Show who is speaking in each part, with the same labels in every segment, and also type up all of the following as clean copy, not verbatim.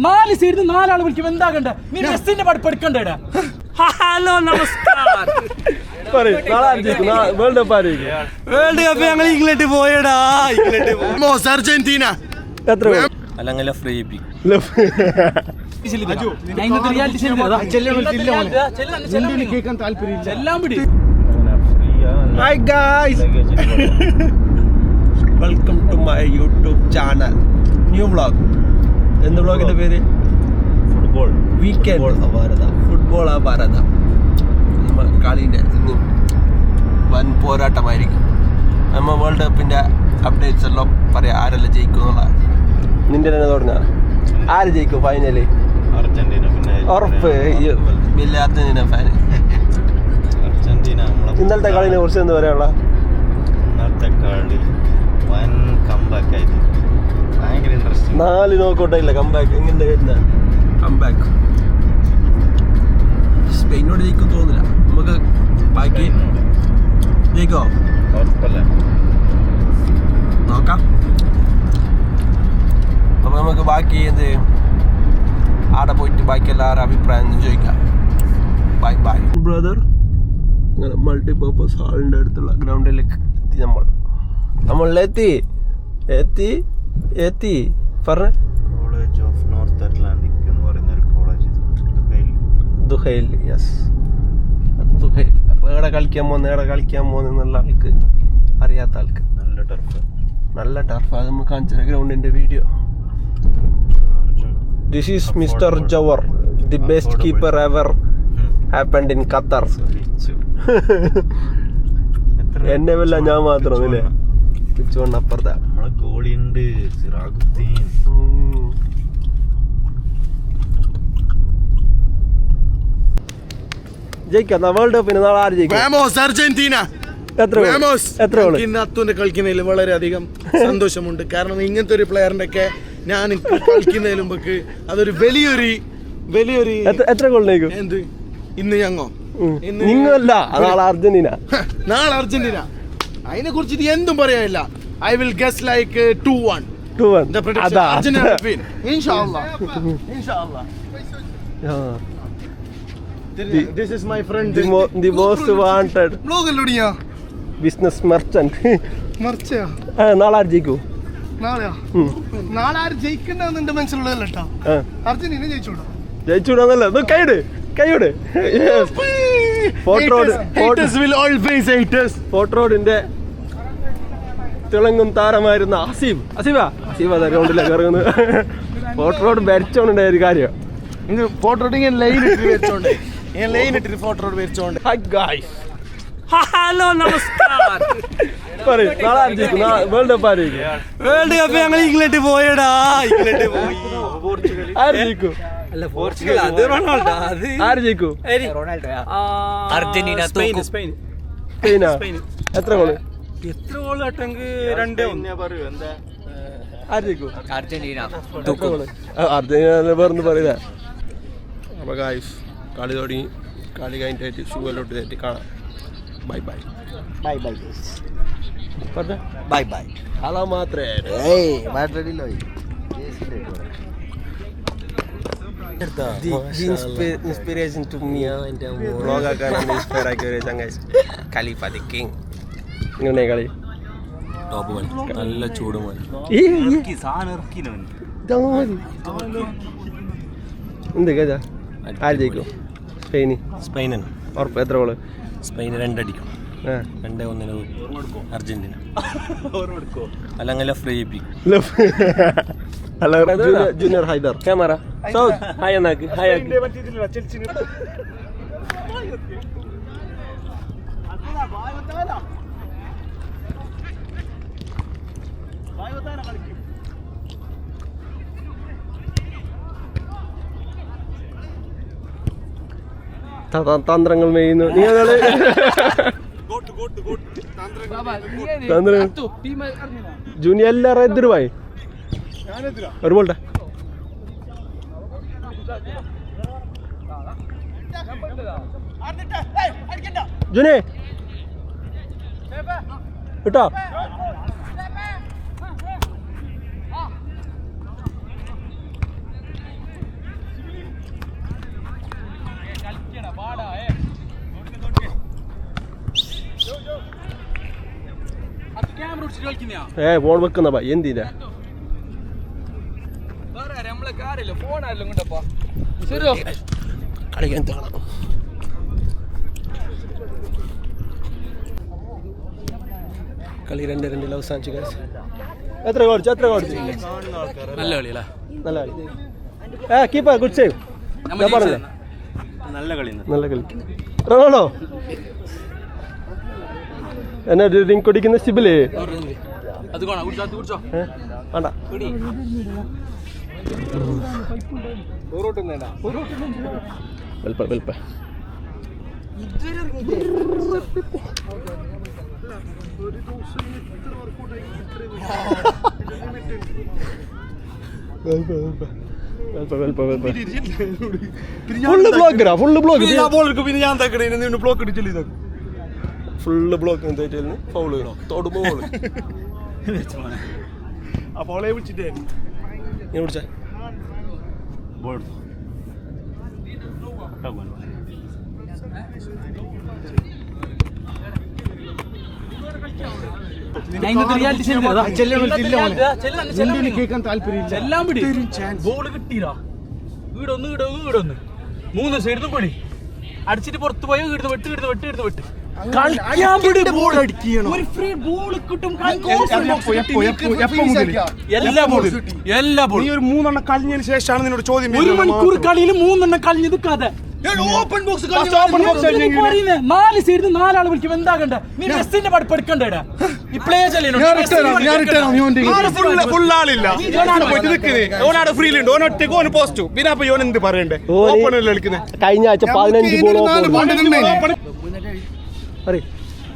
Speaker 1: നാല് സൈഡിൽ നാലാള് വിളിക്കും എന്താകണ്ടേ നീ മെസ്സിന്റെ പഠിപ്പെടുക്കണ്ടേ ഹലോ നമസ്കാരം
Speaker 2: വേൾഡ് കപ്പ് ഞങ്ങൾ ഇംഗ്ലണ്ട് പോയടാ
Speaker 3: അർജന്റീന
Speaker 2: എത്ര
Speaker 4: അല്ലെങ്കിൽ free
Speaker 3: Hi guys, welcome to my YouTube channel. New vlog. എന്ത് വ്ളോഗിന്റെ പേര്?
Speaker 4: ഫുട്ബോൾ
Speaker 3: വീക്കെൻഡ് ഫുട്ബോൾ ഭാരത. നമ്മൾ കളിന്റെ ഇന്ന് വൻ പോരാട്ടമായിരിക്കും. നമ്മൾ വേൾഡ് കപ്പിന്റെ അപ്ഡേറ്റ്സ് എല്ലാം പറയാം. ആരെല്ലാം ജയിക്കും എന്നുള്ള. നിന്റെ തന്നെ തുടങ്ങ. ആര് ജയിക്കും ഫൈനല്?
Speaker 4: അർജന്റീന. പിന്നെ
Speaker 3: ഉറപ്പ്. വലിയ അർജന്റീന ഫാൻ. ഇന്നലത്തെ കളിനെ കുറിച്ച് എന്താ പറയാനുള്ള?
Speaker 4: ഇന്നലത്തെ കളി വൻ കംബാക്ക് ആയിരുന്നു. ഭയങ്കര ഇൻട്രസ്റ്റിംഗ്.
Speaker 3: 4 നോക്കൗട്ടായില്ല കംബാക്ക്. എങ്ങനെ വരുന്ന കംബാക്ക്? സ്പെയിനോട് ജയിക്കും തോന്നില്ല. നമുക്ക് ബാക്കി ജയിക്കോ?
Speaker 4: ഉറപ്പല്ല.
Speaker 3: നോക്കാം. അപ്പൊ നമുക്ക് ബാക്കി എന്ത് ആടെ പോയിട്ട് ബാക്കി എല്ലാവരുടെ അഭിപ്രായം ചോദിക്കാം. Bye bye brother. അങ്ങനെ മൾട്ടിപർപ്പസ് ഹാളിൻ്റെ അടുത്തുള്ള ഗ്രൗണ്ടിലേക്ക് എത്തി. നമ്മളിലെത്തി പറഞ്ഞ
Speaker 4: കോളേജ് ഓഫ് നോർത്ത് അറ്റ്ലാന്റിക് എന്ന് പറയുന്ന ഒരു കോളേജ്
Speaker 3: ദുഹൈൽ. Yes, Duhail. അപ്പോൾ എവിടെ കളിക്കാൻ പോകുന്നുള്ള ആൾക്ക് അറിയാത്ത ആൾക്ക് നല്ല ടർഫ്. അത് നമുക്ക് കാണിച്ചു ഗ്രൗണ്ടിൻ്റെ video. This is mister Jawar, the best keeper ever happened in Qatar. എന്നെ വല്ല ഞാൻ മാത്രം അല്ലേ പിച്ചുകൊണ്ട് അപ്പുറത്താ
Speaker 4: ഗോളിയുണ്ട്. സിറാഗുദ്ദീൻ
Speaker 3: ജയിക്കാം. വേൾഡ് കപ്പിന് നാളെ ആര് ജയിക്കും?
Speaker 5: അർജന്റീന.
Speaker 3: എത്ര
Speaker 5: അത്തുവിന്റെ കളിക്കുന്നതിൽ വളരെയധികം സന്തോഷമുണ്ട്. കാരണം ഇങ്ങനത്തെ ഒരു പ്ലെയറിന്റെ ഒക്കെ ഞാൻ കളിക്കുന്നതിന് മുമ്പ് അതൊരു വലിയൊരു
Speaker 3: എത്ര ഗോളിനേക്കും?
Speaker 5: എന്ത് ഇന്ന് ഞങ്ങോ?
Speaker 3: നിങ്ങല്ല, നാളെ അർജന്റീന.
Speaker 5: നാളെ അർജന്റീന. അതിനെ കുറിച്ചിട്ട് എന്തും പറയാനില്ല. I will guess like 2-1. Argentina will win. Inshallah. This is my friend.
Speaker 3: The most wanted
Speaker 5: Vlog allodiya.
Speaker 3: Business merchant.
Speaker 5: മർച്ചയാ.
Speaker 3: നാളെ ആര് ജയിക്കൂ?
Speaker 5: നാളെ ആര് ജയിക്കണ്ടെന്ന് എന്റെ മനസ്സിലുള്ളതല്ല കേട്ടോ. അർജന്റീന
Speaker 3: ജയിച്ചൂടാന്നല്ല. കൈയോട് ഫോർട്രോഡിന്റെ തിളങ്ങും താരമായിരുന്ന അസീബ ഗ്രൗണ്ടിലേക്ക് ഇറങ്ങുന്നത്. ഫോർട്രോഡ് ഭരിച്ചോണ്ടായ ഒരു കാര്യം.
Speaker 5: ഫോർട്രോഡ് ലൈൻ ഇട്ടിട്ട് ഫോർട്രോഡ് ഭരിച്ചോണ്ട്.
Speaker 1: ഹലോ നമസ്കാരം.
Speaker 3: നാളെ ആര് ജയിക്കും? വേൾഡ് കപ്പ് ആര് ജയിക്കും?
Speaker 2: വേൾഡ് കപ്പ് ഞങ്ങൾ ഇംഗ്ലണ്ട് പോയടാ.
Speaker 3: ആര് ജയിക്കും?
Speaker 1: അല്ല പോർച്ചുഗൽ. അത് റൊണാൾഡോ. അത്
Speaker 3: ആര് ജയിക്കും?
Speaker 1: അർജന്റീന.
Speaker 3: സ്പെയിനാ. എത്ര ഗോള്?
Speaker 1: എത്ര ഗോൾ ആട്ടെങ്കിൽ 2-1.
Speaker 3: ആര് ജയിക്കും?
Speaker 1: അർജന്റീന.
Speaker 3: അർജന്റീന വേറൊന്നും പറയുക. അപ്പൊ ഗായ്സ് കളി തുടങ്ങി. കളി കഴിഞ്ഞിട്ട് ഷൂ എല്ലാം ഇട്ട് കാണാം. ബൈ ഹലോ മാത്രേ. Inspiration to me. എൻ്റെ വ്ളോഗാക്കാൻ ഇൻസ്പയർ ആക്കിയ ഒരു ചങ്ങായി ഖലീഫ ദി കിങ്. ഇങ്ങനെ കളി
Speaker 4: ടോപ്പ് കളി. നല്ല ചൂട് പോലെ
Speaker 3: എന്ത് കേട്ടാ? ആര് ജയിക്കും?
Speaker 4: സ്പെയിനാണ്
Speaker 3: ഉറപ്പ്. എത്ര ഗോള്?
Speaker 4: സ്പെയിൻ 2 അടിക്കും. 2-1 അർജന്റീന. അല്ലെങ്കിൽ free
Speaker 3: junior Haider camera south hi എന്നാക്ക് ഹായ് ആക്ക്. തന്ത്രങ്ങൾ മെയ്യുന്നു. ജൂനിയർ എല്ലാവരും എതിരുവായി ഒരു ബോൾട്ടെ. ജുനെ കിട്ടോ? ഫോൺ വെക്കുന്ന എന്തിനാ കളിക്കാൻ കാണാം. കളി 2-2 അവസാനിച്ചു. എത്ര കോടിച്ചു
Speaker 2: നല്ല കളിയല്ല,
Speaker 3: നല്ല കളി. Keeper good save. ഞാൻ പറഞ്ഞില്ലേ
Speaker 4: നല്ല കളി.
Speaker 3: റൊണാൾഡോ എന്നാ ഡ്രിങ്ക് കുടിക്കുന്ന സിബിലേ
Speaker 2: അത് കുടിച്ചോ.
Speaker 3: വേണ്ട. വെൽപ്പ ഫുള്ള് ബ്ലോക്ക് ഫൗള് തൊടുമ്പോ വിളിച്ചാ
Speaker 5: കേൾക്കാൻ താല്പര്യം
Speaker 1: എല്ലാം പിടി ബോള് കിട്ടിയില്ല. വീടൊന്ന് 3 സൈഡിൽ കൂടി അടിച്ചിട്ട് പുറത്ത് പോയ വീട് വെട്ട് ഒരു ഫ്രീ ബോൾ കിട്ടും. എല്ലാ ബോളും
Speaker 5: 3 എണ്ണം കളിഞ്ഞതിന് ശേഷമാണ് നിന്നോട് ചോദ്യം.
Speaker 1: 1 മണിക്കൂർ കളിയിൽ 3 എണ്ണം കളിഞ്ഞത് കഥ. 4 സൈഡിൽ 4 ആള് വിളിക്കും. എന്താകണ്ട നീ മെസ്സിന്റെ പഠിപ്പ് എടുക്കണ്ടേടാ. ഈ പ്ലേ
Speaker 3: കഴിഞ്ഞ ആഴ്ച 15 ഗോൾ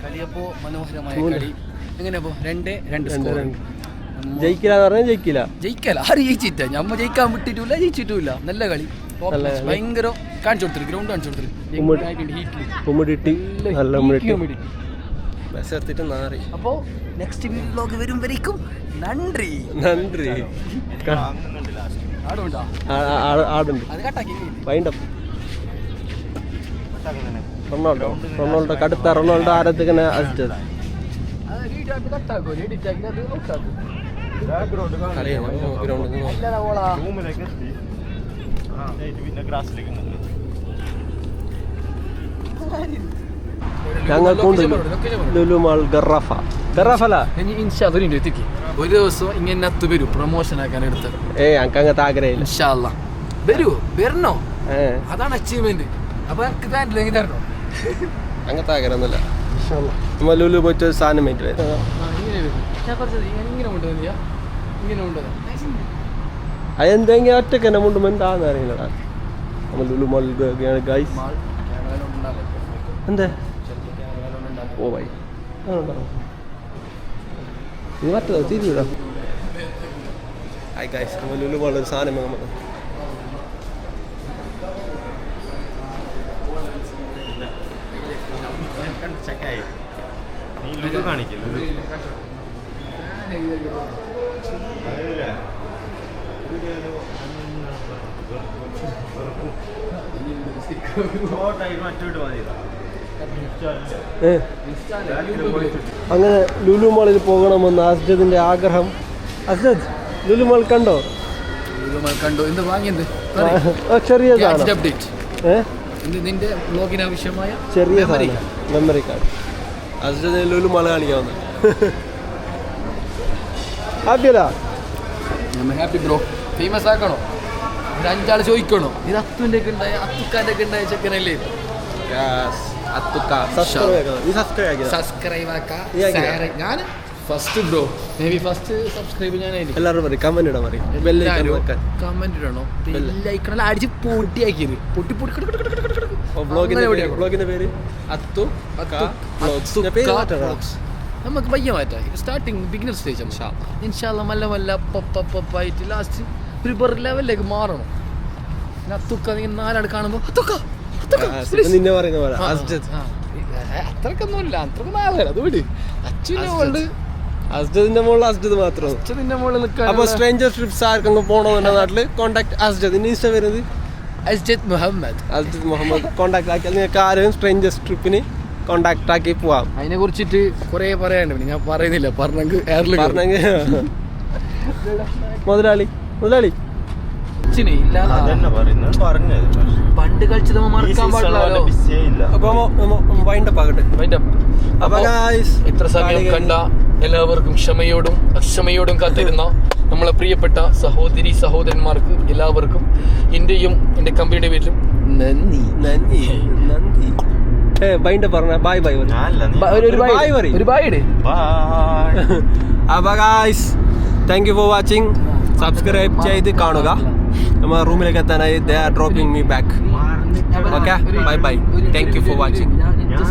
Speaker 2: കളിയപ്പോ മനോഹരമായ കളി. എങ്ങനെ പോ 2-2
Speaker 3: ജയിക്കില്ല പറഞ്ഞാൽ
Speaker 2: ജയിക്കല. ആര് ജയിച്ചിട്ട? ഞമ്മ ജയിക്കാൻ വിട്ടിട്ടില്ല, ജയിച്ചിട്ടില്ല. നല്ല കളി, ഭയങ്കര കാണിച്ചു കൊടുത്തിട്ട്, ഗ്രൗണ്ട് കാണിച്ചു കൊടുത്തിട്ട്. അപ്പോ നെക്സ്റ്റ് വീഡിയോക്ക് വരും വരയ്ക്കും നന്ദി.
Speaker 3: ആടുണ്ട് റൊണാൾഡോ കടുത്ത റൊണാൾഡോ ആരാധകനെ അസിസ്റ്റഡ്. ഞങ്ങൾക്കുണ്ട് ലുലു മാൾ ഗറാഫല.
Speaker 2: ഒരു ദിവസം ഇങ്ങനെ വരും പ്രൊമോഷൻ ആക്കാൻ എടുത്തത്.
Speaker 3: ഞങ്ങൾക്ക് അങ്ങനത്തെ ആഗ്രഹമില്ല.
Speaker 2: വരൂ, വരണോ? അതാണ് അച്ചീവ്മെന്റ്. അപ്പൊ തരണോ?
Speaker 3: അങ്ങനത്തെ ആഗ്രഹമൊന്നുമില്ല. നമ്മൾ ലുലു പോയിട്ട് സാധനം മേടിച്ചു. അതെന്തെങ്കിലും ഒറ്റക്ക് തന്നെ മുണ്ടും എന്താന്ന് അറിയില്ലടാ. നമ്മൾ ലുലു മാൾ ഗൈസ് എന്താ ഓ ഭായി ഇത് പറ്റോ തിരിയൂടാ. ഹായ് ഗൈസ്, നമ്മൾ ലുലു മാൾ ഒരു സാധനം നമുക്ക് അങ്ങനെ ലുലു മാളിൽ പോകണമെന്ന് അസ്ജദിന്റെ ആഗ്രഹം. അസ്ജദ് ലുലു മാൾ കണ്ടോ?
Speaker 2: എന്ത് വാങ്ങിയത്?
Speaker 3: ചെറിയ ചെറിയ memory card. Asjad Lulu mall കാണിക്കാവുന്ന
Speaker 2: ഹാപ്പി ബ്രോ. ഫേമസ് ആക്കണോ? 5 ആള് ചോദിക്കണോ? ഇത് അത്തുന്റെ ഒക്കെ ഉണ്ടായ അത്തുക്കാന്റെ ഒക്കെ ഉണ്ടായ ചെക്കനല്ലേ? സബ്സ്ക്രൈബ് ആക്കാം. ഞാൻ first bro, may be first subscribe ഞാനായിരിക്കും.
Speaker 3: എല്ലാവരും പറയും കമന്റ് ഇടാൻ പറയും.
Speaker 2: കമന്റ് ഇടണോ? ബെല്ലൈക്കൺ അടിച്ച് പൊട്ടിയാക്കിയത്.
Speaker 3: ബ്ലോഗിന്റെ പേര്
Speaker 2: നമുക്ക് പയ്യ മാറ്റാം. സ്റ്റാർട്ടിങ് ബിഗിനർ സ്റ്റേജ് ഇൻഷാല്ല മല്ല മല്ല പപ്പായിട്ട് ലാസ്റ്റ് പ്രിപ്പർ ലെവലിലേക്ക് മാറണം. അത്തുക്ക 4 ആൾ കാണുമ്പോ
Speaker 3: നിന്നെ പറയുന്ന പോലെ
Speaker 2: അത്രക്കൊന്നുമില്ല, അത്രക്ക് നാളെ അത് വിട്. അച്ഛൻ്റെ മോള്
Speaker 3: അസ്ജദിന്റെ മുകളിൽ അസ്ജദ് മാത്രം.
Speaker 2: അച്ഛൻ്റെ മോളിൽ നിൽക്കാൻ.
Speaker 3: അപ്പൊ സ്ട്രേഞ്ചർ ട്രിപ്സ് ആർക്കെങ്കിലും പോണോ എന്റെ നാട്ടില് കോൺടാക്ട് അസ്ജദ്. ഇൻസ്റ്റ വരുന്നത്
Speaker 2: അസ്ജദ് മുഹമ്മദ്.
Speaker 3: അസ്ജദ് മുഹമ്മദ് കോൺടാക്ട് ആക്കിയാൽ നിങ്ങൾക്ക് ആരെയും സ്ട്രേഞ്ചേഴ്സ് ട്രിപ്പിന് കോണ്ടാക്ട് ആക്കി പോവാം.
Speaker 2: അതിനെ കുറിച്ചിട്ട് കുറെ പറയാനുണ്ട്, ഞാൻ പറയുന്നില്ല, പറഞ്ഞെങ്കിൽ എയറിൽ
Speaker 3: മുതലാളി
Speaker 4: അതന്നെ പറയുന്നത് പറഞ്ഞത്
Speaker 2: പണ്ട് കളിച്ചത് മറക്കാൻ പാടില്ലല്ലോ.
Speaker 3: അപ്പൊ വൈൻഡപ്പ് ആകട്ടെ. അപ്പൊ
Speaker 2: ഇത്ര സമയം കണ്ട എല്ലാവർക്കും ക്ഷമയോടും അക്ഷമയോടും കാത്തിരുന്ന നമ്മളെ പ്രിയപ്പെട്ട സഹോദരി സഹോദരന്മാർക്ക് എല്ലാവർക്കും എന്റെയും എന്റെ കമ്പനിയുടെ പേരിലും നന്ദി.
Speaker 3: വൈൻഡപ്പ് പറഞ്ഞ ബൈ ബൈ
Speaker 2: ഒരു ബായ് ഇട്.
Speaker 3: അപ്പൊ guys thank you for watching. Subscribe ചെയ്ത് കാണുക. നമ്മൾ റൂമിലേക്ക് എത്താനായി they are dropping me back. Okay bye bye. Thank you for watching.